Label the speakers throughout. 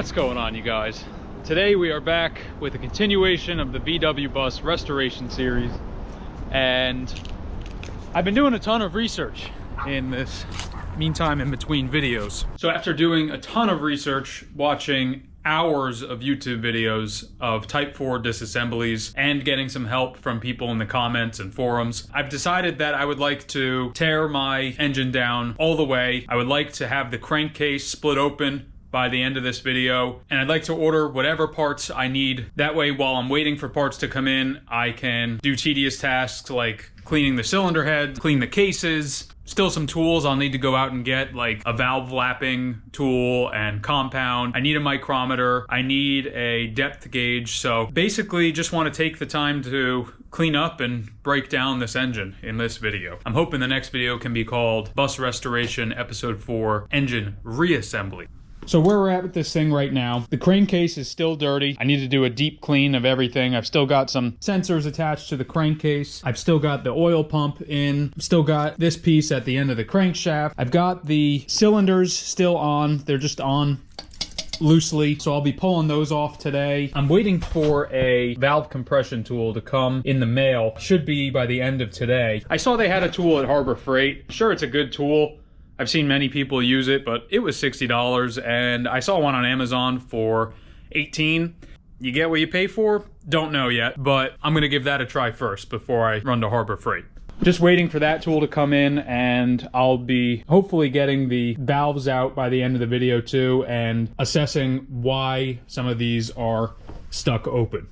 Speaker 1: What's going on, you guys? Today we are back with a continuation of the VW bus restoration series, and I've been doing a ton of research in this meantime in between videos. So after doing a ton of research, watching hours of YouTube videos of Type 4 disassemblies and getting some help from people in the comments and forums, I've decided that I would like to tear my engine down all the way. I would like to have the crankcase split open by the end of this video, and I'd like to order whatever parts I need. That way, while I'm waiting for parts to come in, I can do tedious tasks like cleaning the cylinder head, clean the cases. Still some tools I'll need to go out and get, like a valve lapping tool and compound. I need a micrometer. I need a depth gauge. So basically just want to take the time to clean up and break down this engine in this video. I'm hoping the next video can be called Bus Restoration Episode 4 Engine Reassembly. So where we're at with this thing right now, the crankcase is still dirty. I need to do a deep clean of everything. I've still got some sensors attached to the crankcase. I've still got the oil pump in. Still got this piece at the end of the crankshaft. I've got the cylinders still on. They're just on loosely, so I'll be pulling those off today. I'm waiting for a valve compression tool to come in the mail. Should be by the end of today. I saw they had a tool at Harbor Freight. Sure, it's a good tool. I've seen many people use it, but it was $60, and I saw one on Amazon for $18. You get what you pay for? Don't know yet, but I'm gonna give that a try first before I run to Harbor Freight. Just waiting for that tool to come in, and I'll be hopefully getting the valves out by the end of the video too, and assessing why some of these are stuck open.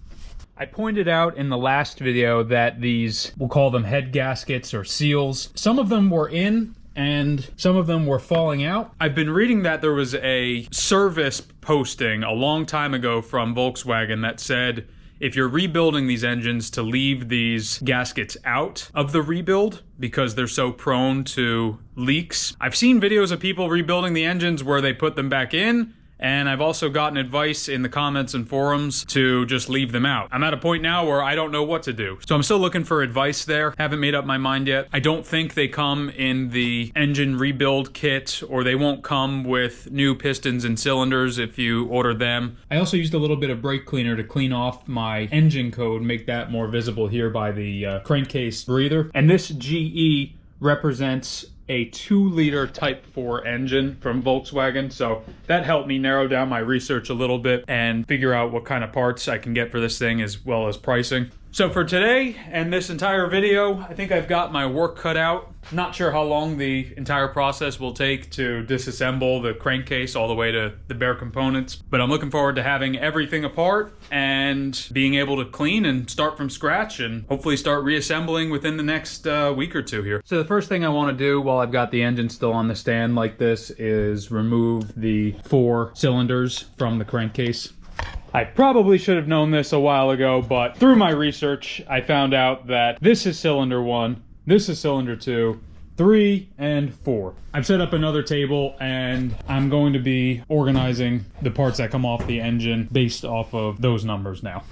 Speaker 1: I pointed out in the last video that these, we'll call them head gaskets or seals, some of them were in, and some of them were falling out. I've been reading that there was a service posting a long time ago from Volkswagen that said if you're rebuilding these engines to leave these gaskets out of the rebuild because they're so prone to leaks. I've seen videos of people rebuilding the engines where they put them back in, and I've also gotten advice in the comments and forums to just leave them out. I'm at a point now where I don't know what to do. So I'm still looking for advice there. Haven't made up my mind yet. I don't think they come in the engine rebuild kit, or they won't come with new pistons and cylinders if you order them. I also used a little bit of brake cleaner to clean off my engine code, make that more visible here by the crankcase breather. And this GE represents a 2-liter Type 4 engine from Volkswagen, so that helped me narrow down my research a little bit and figure out what kind of parts I can get for this thing as well as pricing. So for today and this entire video, I think I've got my work cut out. Not sure how long the entire process will take to disassemble the crankcase all the way to the bare components, but I'm looking forward to having everything apart and being able to clean and start from scratch and hopefully start reassembling within the next week or two here. So the first thing I want to do while I've got the engine still on the stand like this is remove the 4 cylinders from the crankcase. I probably should have known this a while ago, but through my research, I found out that this is cylinder 1, this is cylinder 2, 3, and 4. I've set up another table, and I'm going to be organizing the parts that come off the engine based off of those numbers now.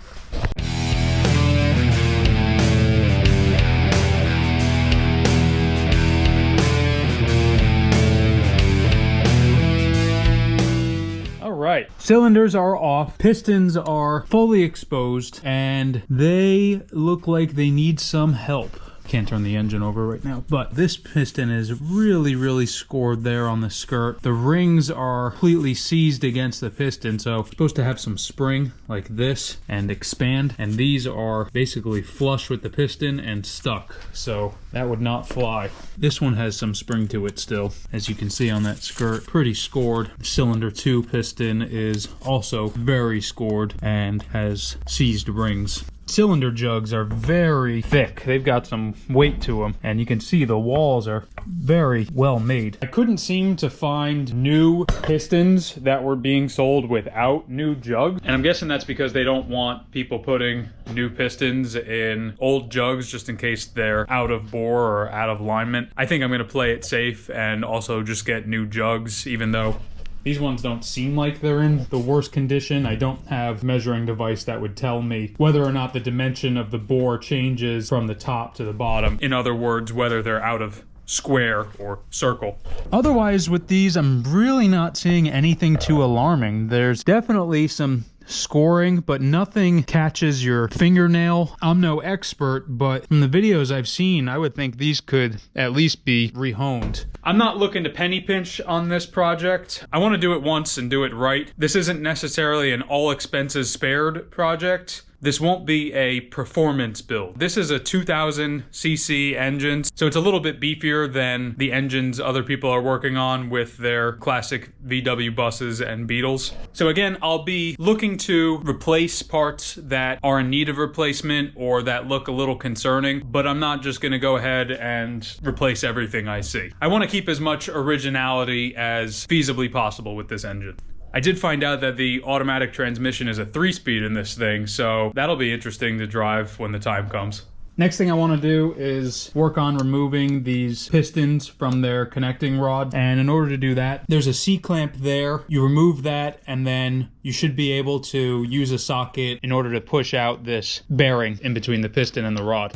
Speaker 1: Right. Cylinders are off, pistons are fully exposed, and they look like they need some help. Can't turn the engine over right now, but this piston is really scored there on the skirt. The rings are completely seized against the piston, so it's supposed to have some spring like this and expand, and these are basically flush with the piston and stuck, so that would not fly. This one has some spring to it still, as you can see on that skirt. Pretty scored. Cylinder 2 piston is also very scored and has seized rings. Cylinder jugs are very thick. They've got some weight to them, and you can see the walls are very well made. I couldn't seem to find new pistons that were being sold without new jugs, and I'm guessing that's because they don't want people putting new pistons in old jugs just in case they're out of bore or out of alignment. I think I'm going to play it safe and also just get new jugs, even though these ones don't seem like they're in the worst condition. I don't have a measuring device that would tell me whether or not the dimension of the bore changes from the top to the bottom. In other words, whether they're out of square or circle. Otherwise, with these, I'm really not seeing anything too alarming. There's definitely some scoring, but nothing catches your fingernail. I'm no expert, but from the videos I've seen, I would think these could at least be rehoned. I'm not looking to penny pinch on this project. I want to do it once and do it right. This isn't necessarily an all expenses spared project. This won't be a performance build. This is a 2000cc engine, so it's a little bit beefier than the engines other people are working on with their classic VW buses and Beetles. So again, I'll be looking to replace parts that are in need of replacement or that look a little concerning, but I'm not just gonna go ahead and replace everything I see. I wanna keep as much originality as feasibly possible with this engine. I did find out that the automatic transmission is a 3-speed in this thing, so that'll be interesting to drive when the time comes. Next thing I want to do is work on removing these pistons from their connecting rod. And in order to do that, there's a C-clamp there. You remove that, and then you should be able to use a socket in order to push out this bearing in between the piston and the rod.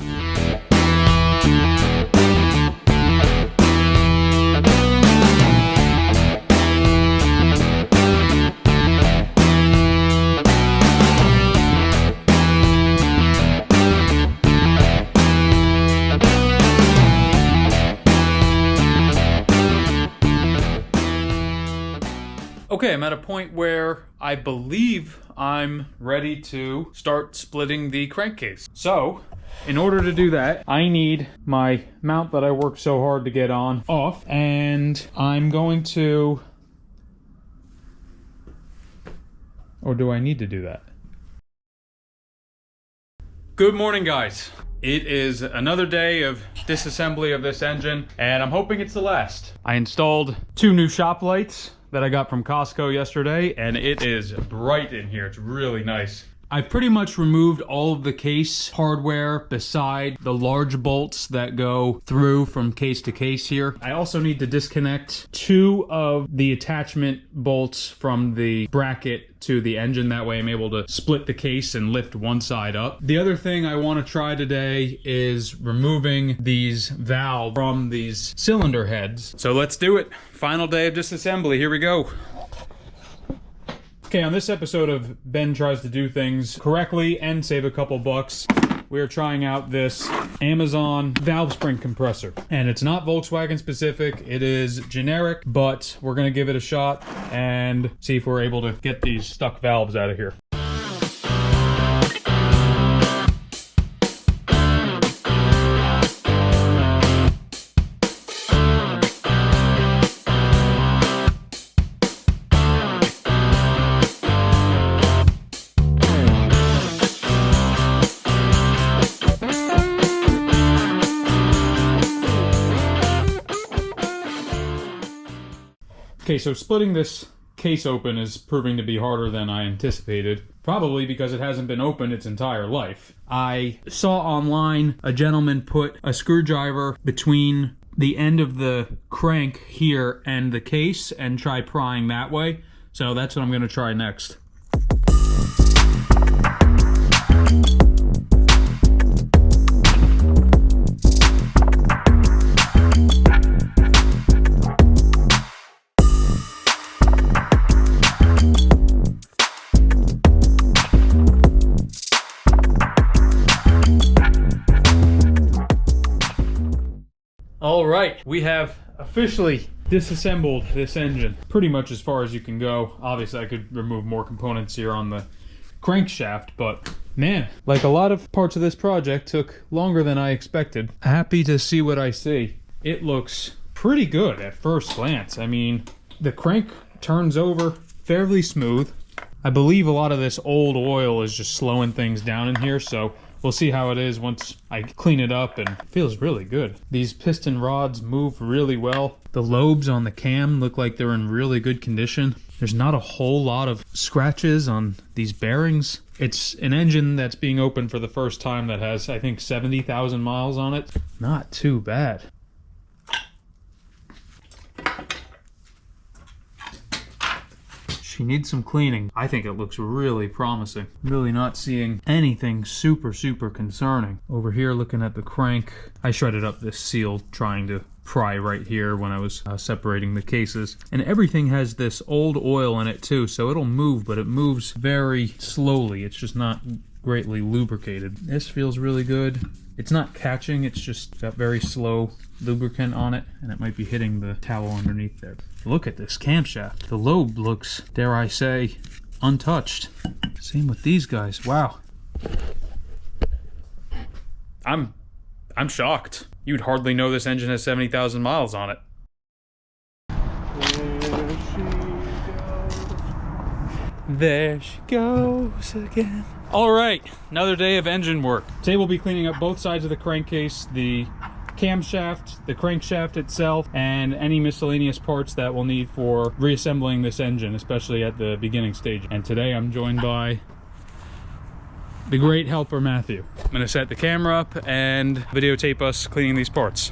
Speaker 1: Okay, I'm at a point where I believe I'm ready to start splitting the crankcase. So, in order to do that, I need my mount that I worked so hard to get on off, and I'm going to... Or do I need to do that? Good morning, guys. It is another day of disassembly of this engine, and I'm hoping it's the last. I installed 2 new shop lights that I got from Costco yesterday, and it is bright in here. It's really nice. I've pretty much removed all of the case hardware beside the large bolts that go through from case to case here. I also need to disconnect 2 of the attachment bolts from the bracket to the engine. That way I'm able to split the case and lift one side up. The other thing I want to try today is removing these valves from these cylinder heads. So let's do it. Final day of disassembly. Here we go. Okay, on this episode of Ben Tries to Do Things Correctly and Save a Couple Bucks, we are trying out this Amazon valve spring compressor. And it's not Volkswagen specific, it is generic, but we're gonna give it a shot and see if we're able to get these stuck valves out of here. Okay, so splitting this case open is proving to be harder than I anticipated, probably because it hasn't been opened its entire life. I saw online a gentleman put a screwdriver between the end of the crank here and the case and try prying that way, so that's what I'm going to try next. All right, we have officially disassembled this engine pretty much as far as you can go. Obviously, I could remove more components here on the crankshaft, but man, like a lot of parts of this project took longer than I expected. Happy to see what I see. It looks pretty good at first glance. I mean, the crank turns over fairly smooth. I believe a lot of this old oil is just slowing things down in here, so we'll see how it is once I clean it up, and it feels really good. These piston rods move really well. The lobes on the cam look like they're in really good condition. There's not a whole lot of scratches on these bearings. It's an engine that's being opened for the first time that has, I think, 70,000 miles on it. Not too bad. She needs some cleaning. I think it looks really promising. Really not seeing anything super concerning. Over here looking at the crank, I shredded up this seal trying to pry right here when I was separating the cases. And everything has this old oil in it too, so it'll move, but it moves very slowly. It's just not greatly lubricated. This feels really good. It's not catching, it's just got very slow lubricant on it, and it might be hitting the towel underneath there. Look at this camshaft. The lobe looks, dare I say, untouched. Same with these guys. Wow. I'm shocked. You'd hardly know this engine has 70,000 miles on it. There she goes again. All right, another day of engine work. Today we'll be cleaning up both sides of the crankcase, the camshaft, the crankshaft itself, and any miscellaneous parts that we'll need for reassembling this engine, especially at the beginning stage. And today I'm joined by the great helper, Matthew. I'm gonna set the camera up and videotape us cleaning these parts.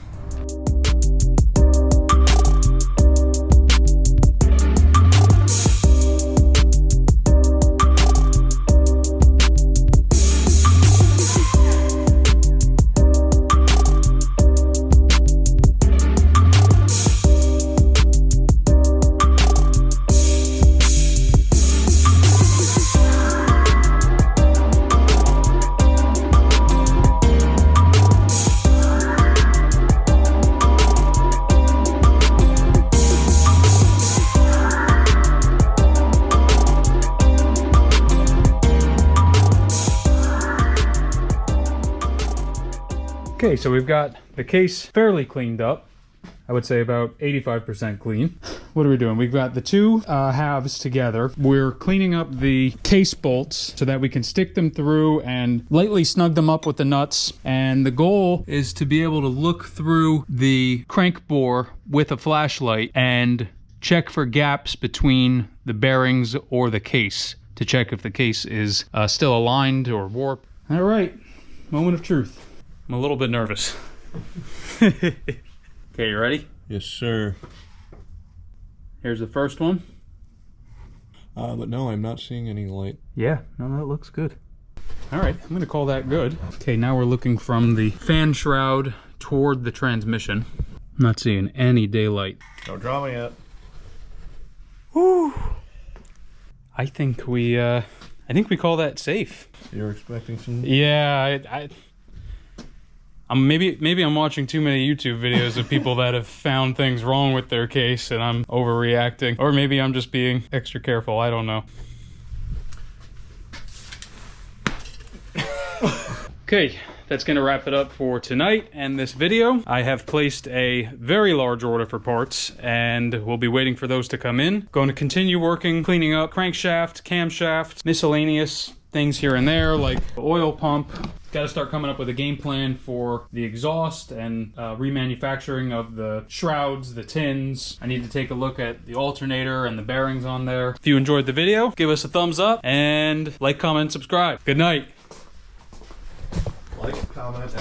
Speaker 1: Okay, so we've got the case fairly cleaned up. I would say about 85% clean. What are we doing? We've got the two halves together. We're cleaning up the case bolts so that we can stick them through and lightly snug them up with the nuts. And the goal is to be able to look through the crank bore with a flashlight and check for gaps between the bearings or the case to check if the case is still aligned or warped. All right, moment of truth. I'm a little bit nervous. Okay, you ready?
Speaker 2: Yes, sir.
Speaker 1: Here's the first one.
Speaker 2: But no, I'm not seeing any light.
Speaker 1: Yeah, no, that looks good. All right, I'm gonna call that good. Okay, now we're looking from the fan shroud toward the transmission. I'm not seeing any daylight.
Speaker 2: No drama yet.
Speaker 1: Woo! I think we call that safe.
Speaker 2: You're expecting some?
Speaker 1: Yeah, maybe I'm watching too many YouTube videos of people that have found things wrong with their case and I'm overreacting. Or maybe I'm just being extra careful, I don't know. Okay, that's gonna wrap it up for tonight and this video. I have placed a very large order for parts and we'll be waiting for those to come in. Going to continue working, cleaning up crankshaft, camshaft, miscellaneous things here and there like the oil pump. Got to start coming up with a game plan for the exhaust and remanufacturing of the shrouds, the tins. I need to take a look at the alternator and the bearings on there. If you enjoyed the video, give us a thumbs up and like, comment, subscribe. Good night.
Speaker 2: Like, comment.